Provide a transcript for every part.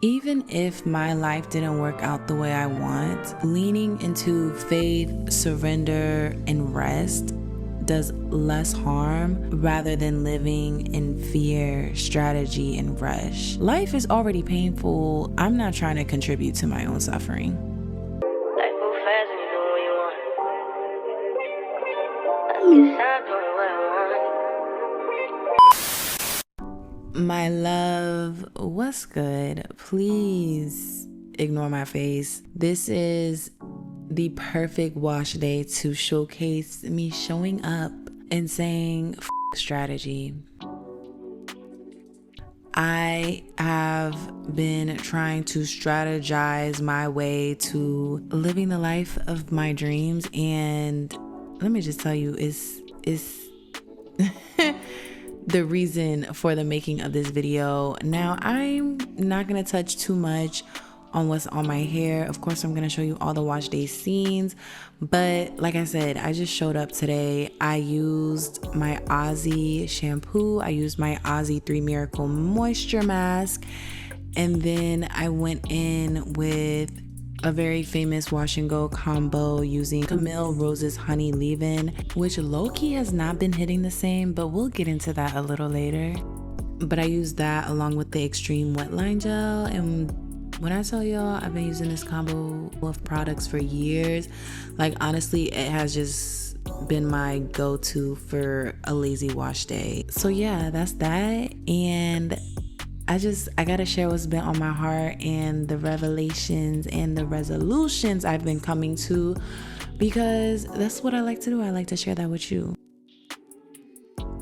Even if my life didn't work out the way I want, leaning into faith, surrender, and rest does less harm rather than living in fear, strategy, and rush. Life is already painful. I'm not trying to contribute to my own suffering. Life move fast and you do what you want. I can stop doing what I want. My love, what's good? Please ignore my face. This is the perfect wash day to showcase me showing up and saying strategy. I have been trying to strategize my way to living the life of my dreams, and let me just tell you, it's the reason for the making of this video. Now, I'm not gonna touch too much on what's on my hair. Of course, I'm gonna show you all the wash day scenes, but like I said, I just showed up today. I used my 𝐬𝐂 shampoo, I used my 𝐬𝐂 3 Miracle Moisture Mask, and then I went in with a very famous wash and go combo using Camille Rose's Honey Leave-In, which low-key has not been hitting the same, but we'll get into that a little later. But I used that along with the Extreme Wet Line Gel, and when I tell y'all I've been using this combo of products for years, like honestly, it has just been my go-to for a lazy wash day. So yeah, that's that. And I gotta share what's been on my heart and the revelations and the resolutions I've been coming to, because that's what I like to do. I like to share that with you.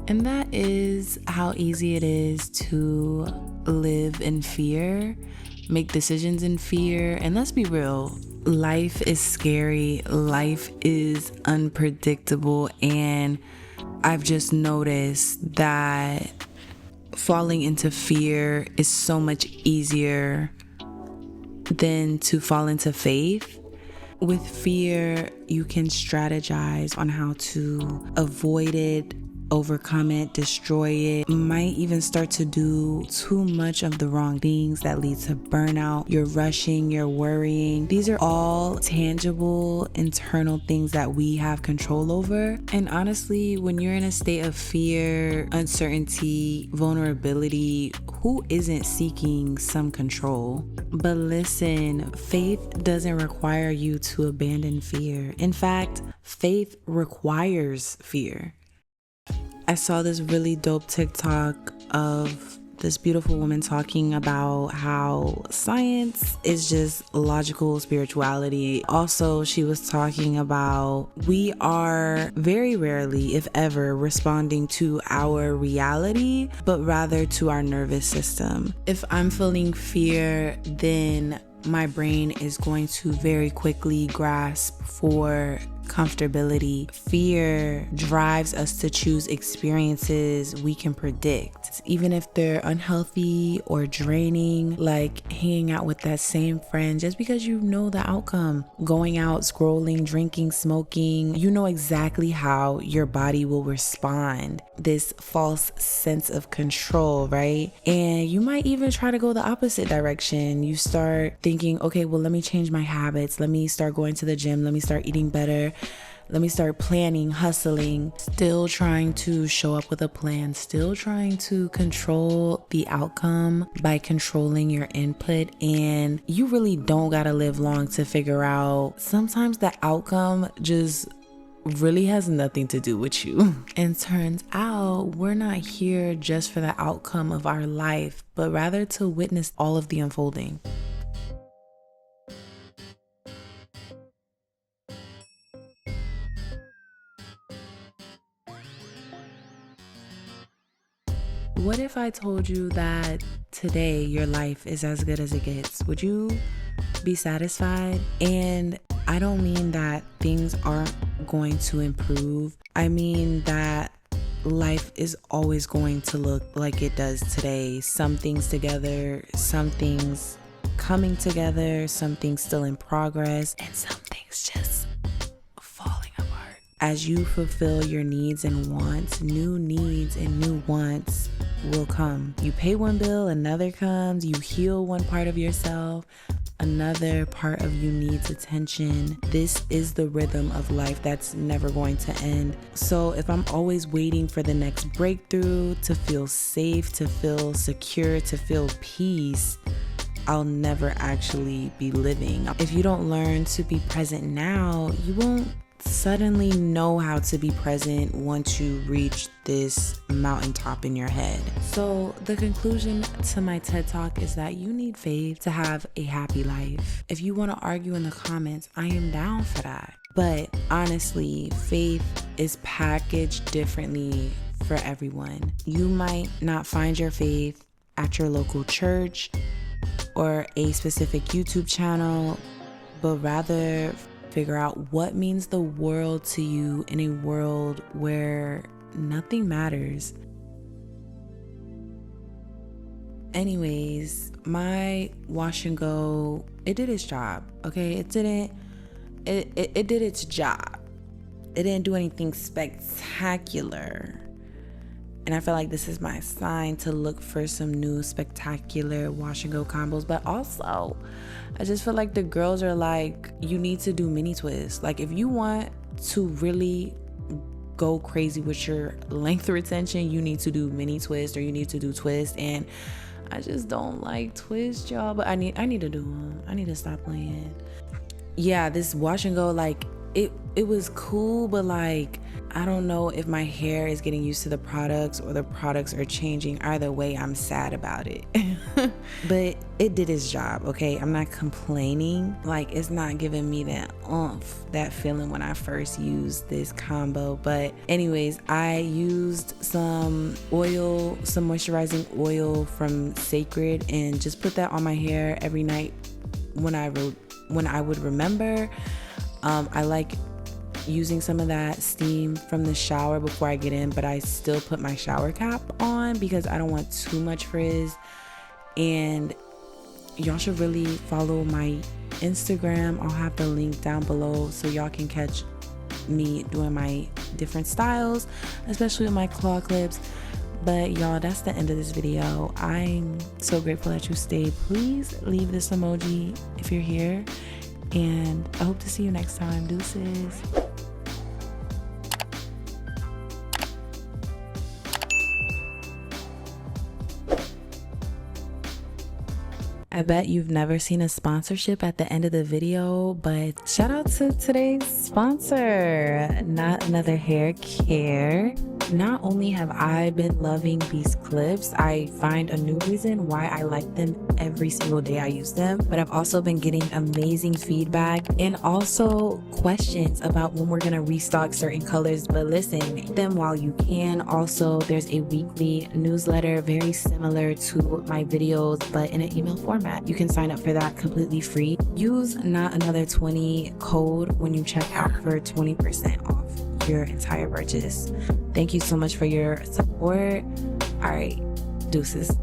And that is how easy it is to live in fear, make decisions in fear. And let's be real, life is scary, life is unpredictable, and I've just noticed that falling into fear is so much easier than to fall into faith. With fear, you can strategize on how to avoid it, overcome it, destroy it. Might even start to do too much of the wrong things that lead to burnout. You're rushing, you're worrying. These are all tangible internal things that we have control over. And honestly, when you're in a state of fear, uncertainty, vulnerability, who isn't seeking some control? But listen, faith doesn't require you to abandon fear. In fact, faith requires fear. I saw this really dope TikTok of this beautiful woman talking about how science is just logical spirituality. Also, she was talking about we are very rarely, if ever, responding to our reality, but rather to our nervous system. If I'm feeling fear, then my brain is going to very quickly grasp for comfortability. Fear drives us to choose experiences we can predict, even if they're unhealthy or draining, like hanging out with that same friend just because you know the outcome. Going out, scrolling, drinking, smoking, you know exactly how your body will respond. This false sense of control, right? And you might even try to go the opposite direction. You start thinking, okay, well, let me change my habits. Let me start going to the gym. Let me start eating better. Let me start planning, hustling, still trying to show up with a plan, still trying to control the outcome by controlling your input. And you really don't gotta live long to figure out sometimes the outcome just really has nothing to do with you. And turns out we're not here just for the outcome of our life, but rather to witness all of the unfolding. What if I told you that today your life is as good as it gets? Would you be satisfied? And I don't mean that things aren't going to improve. I mean that life is always going to look like it does today. Some things together, some things coming together, some things still in progress, and some things just falling apart. As you fulfill your needs and wants, new needs and new wants will come. You pay one bill, another comes. You heal one part of yourself, another part of you needs attention. This is the rhythm of life that's never going to end. So if I'm always waiting for the next breakthrough, to feel safe, to feel secure, to feel peace, I'll never actually be living. If you don't learn to be present now, you won't suddenly know how to be present once you reach this mountaintop in your head. So the conclusion to my TED Talk is that you need faith to have a happy life. If you want to argue in the comments, I am down for that. But honestly, faith is packaged differently for everyone. You might not find your faith at your local church or a specific YouTube channel, but rather figure out what means the world to you in a world where nothing matters. Anyways, my wash and go, it did its job, okay? It did its job. It didn't do anything spectacular. And I feel like this is my sign to look for some new spectacular wash and go combos. But also, I just feel like the girls are like, you need to do mini twists. Like if you want to really go crazy with your length retention, you need to do mini twist or you need to do twist. And I just don't like twist, y'all. But I need to do them. I need to stop playing. Yeah, this wash and go, like it was cool, but like I don't know if my hair is getting used to the products or the products are changing. Either way, I'm sad about it. But it did its job, okay? I'm not complaining. Like it's not giving me that oomph, that feeling when I first used this combo. But anyways, I used some oil, some moisturizing oil from Sacred, and just put that on my hair every night when I would remember. I like using some of that steam from the shower before I get in, but I still put my shower cap on because I don't want too much frizz. And y'all should really follow my Instagram. I'll have the link down below so y'all can catch me doing my different styles, especially with my claw clips. But y'all, that's the end of this video. I'm so grateful that you stayed. Please leave this emoji if you're here, and I hope to see you next time. Deuces. I bet you've never seen a sponsorship at the end of the video, but shout out to today's sponsor, Not Another Hair Care. Not only have I been loving these clips, I find a new reason why I like them every single day I use them, but I've also been getting amazing feedback and also questions about when we're gonna restock certain colors. But listen, make them while you can. Also, there's a weekly newsletter very similar to my videos, but in an email format. You can sign up for that completely free. Use Not Another 20 code when you check out for 20% off your entire purchase. Thank you so much for your support. All right, deuces.